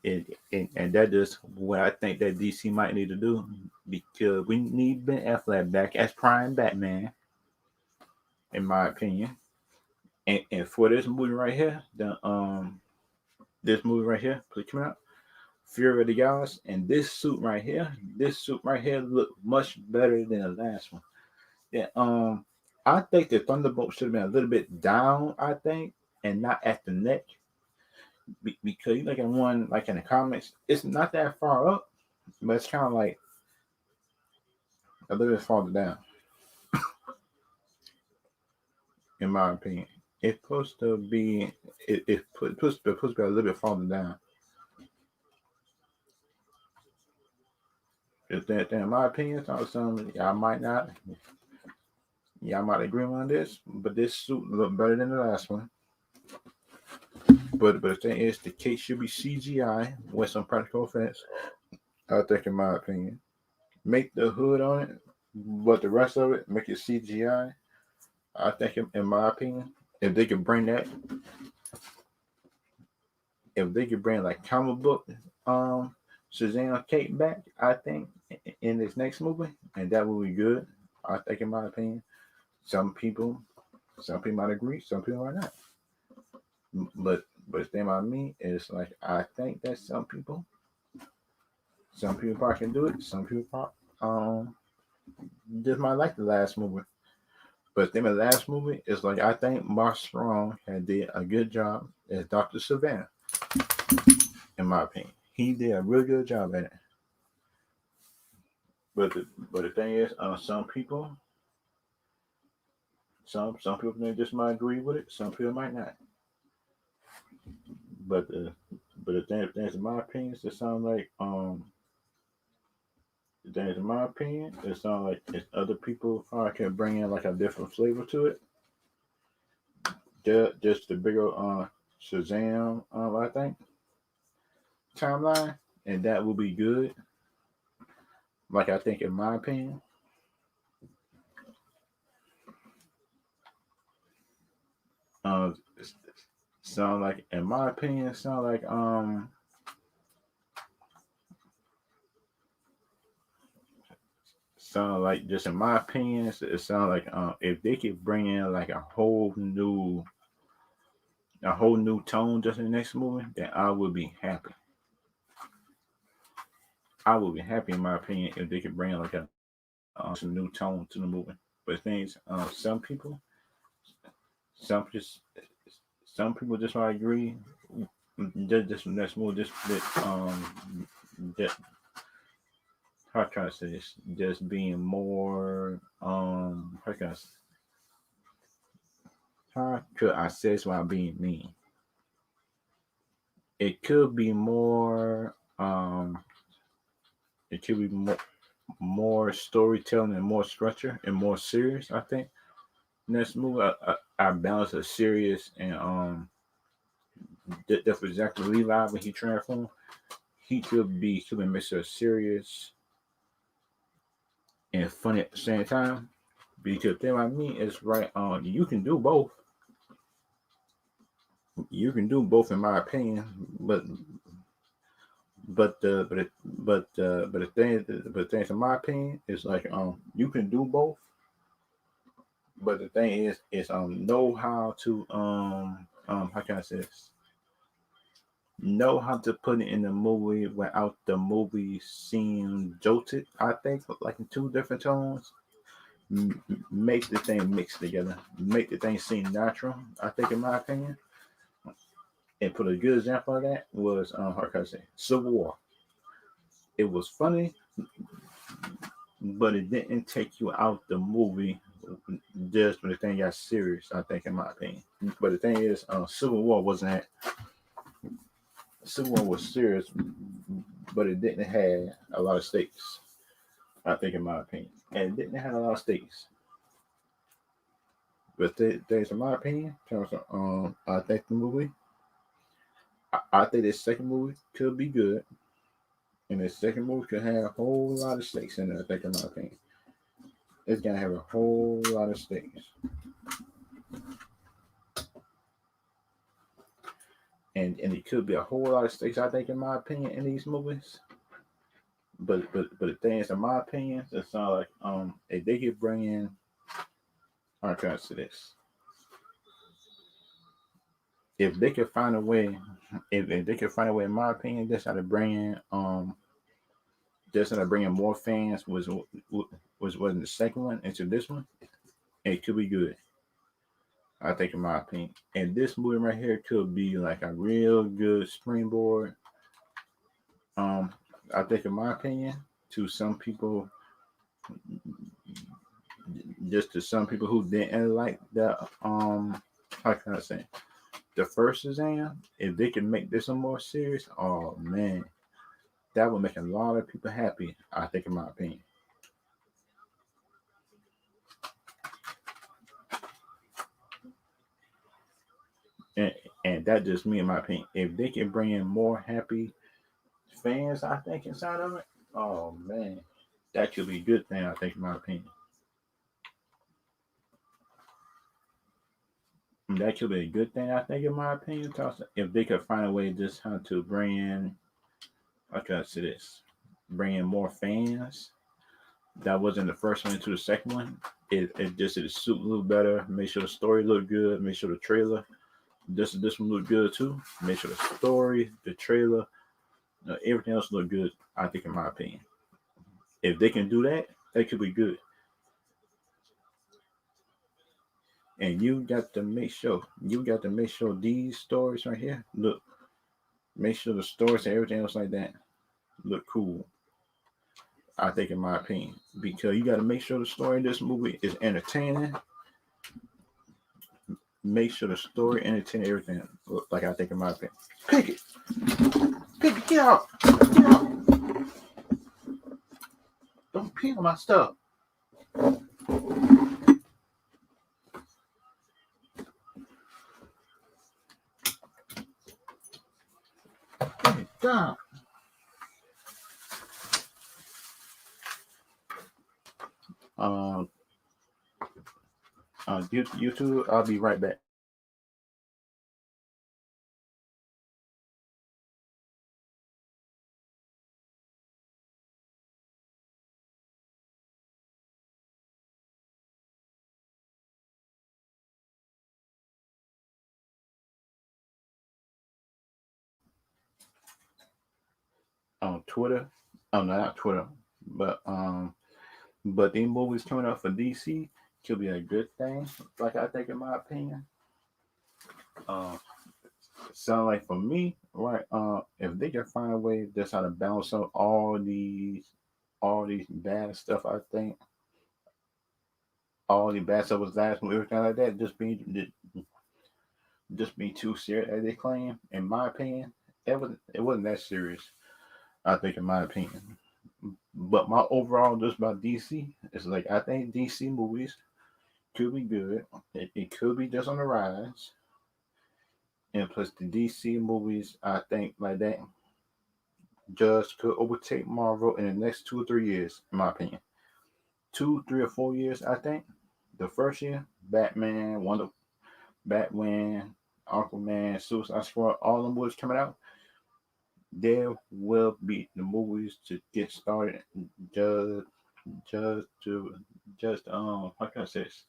And that is what I think that DC might need to do, because we need Ben Affleck back as Prime Batman, in my opinion. And for this movie right here, this movie right here, please come out. Fury of the Gods, and this suit right here look much better than the last one. Yeah, I think the Thunderbolt should have been a little bit down, I think, and not at the neck, because you look at one like in the comics, it's not that far up, but it's kind of like a little bit farther down, in my opinion. It's supposed to be supposed to be a little bit farther down. If that, in my opinion, so some y'all might agree on this, but this suit look better than the last one. But the thing is, the case should be CGI with some practical effects. I think, in my opinion, make the hood on it, but the rest of it make it CGI. I think, in my opinion, if they could bring that, if they could bring like comic book Shazam Kate back, I think in this next movie, and that would be good. I think, in my opinion, some people, some people might agree, some people might not. But the thing about me is, like, I think that some people probably can do it. Some people probably, just might like the last movie. But then the last movie is like I think Mark Strong had did a good job as Doctor Savannah, in my opinion. He did a real good job at it. But the thing is, some people may just might agree with it. Some people might not. But the things in my opinion, it sounds like the things in my opinion, it sounds like if other people can bring in like a different flavor to it. Just the bigger Shazam, I think timeline, and that will be good. Like I think, in my opinion, uh, sound like, in my opinion, sound like just in my opinion, it sounds like if they could bring in like a whole new tone just in the next movie, then I would be happy. I would be happy, in my opinion, if they could bring like a some new tone to the movie. But things, some just some people just might agree. Just next movie, just that that how can I say this? Just being more how could I say this without being mean? It could be more it could be more storytelling and more structure and more serious. I think next movie, I balance a serious and that's exactly Levi when he transformed. He could be Mr. Serious and funny at the same time. Because thing I mean is right. You can do both. You can do both, in my opinion. But the thing, in my opinion, is like you can do both. But the thing is know how to how can I say this? Know how to put it in the movie without the movie seem jolted. I think like in two different tones. Make the thing mix together. Make the thing seem natural. I think, in my opinion, and put a good example of that was how can I say Civil War. It was funny, but it didn't take you out the movie just when the thing got serious. I think, in my opinion. But the thing is, Civil War was serious, but it didn't have a lot of stakes. I think, in my opinion, and it didn't have a lot of stakes. But things, in my opinion, in terms of I think the movie, I think this second movie could be good, and the second movie could have a whole lot of stakes in it. I think, in my opinion, it's gonna have a whole lot of stakes, and it could be a whole lot of stakes. I think, in my opinion, in these movies. But the thing is, in my opinion, it sounds like if they could bring in, I'm trying to say this, if they could find a way, if they could find a way, in my opinion, just how to bring in more fans was in the second one into this one, it could be good. I think, in my opinion, and this movie right here could be like a real good springboard. Um, I think, in my opinion, to some people, just to some people who didn't like the how can I say the first exam, if they can make this one more serious, oh man, that would make a lot of people happy. I think, in my opinion, and and that just me, in my opinion. If they can bring in more happy fans, I think inside of it, oh man, that could be a good thing. I think, in my opinion, that could be a good thing. I think, in my opinion, if they could find a way just how to bring in, how can I say this, bring in more fans that wasn't the first one into the second one. It just did suit a little better. Make sure the story looked good. Make sure the trailer, this one looked good too. Make sure the story, the trailer, everything else looked good. I think, in my opinion, if they can do that, that could be good. And you got to make sure these stories right here look. Make sure the stories and everything else like that look cool. I think, in my opinion, because you got to make sure the story in this movie is entertaining. Make sure the story entertaining everything. Like, I think, in my opinion. Pick it, pick it, get out, get out. Don't pee on my stuff. Hey, God. Um, YouTube. I'll be right back. On Twitter. Oh, no, not Twitter, but these movies coming out for DC could be a good thing. Like, I think, in my opinion. Um, Sound like, for me, right? If they can find a way just how to balance out all these bad stuff, I think all the bad stuff was last movie, everything like that, just being too serious as they claim. In my opinion, it wasn't that serious. I think, in my opinion. But my overall just about DC is like, I think DC movies could be good. It could be just on the rise. And plus the DC movies, I think, like that just could overtake Marvel in the next 2 or 3 years, in my opinion. 2, 3, or 4 years, I think. The first year, Batman, Aquaman, Suicide Squad, all the movies coming out, there will be the movies to get started. Just, just to, how can I say this?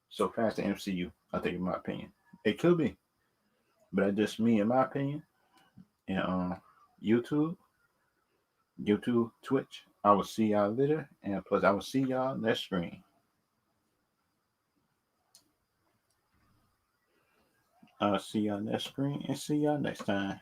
So fast the MCU, I think, in my opinion. It could be, but that's just me, in my opinion. And YouTube, Twitch. I will see y'all later, and plus I will see y'all next screen. I'll see y'all next screen, and see y'all next time.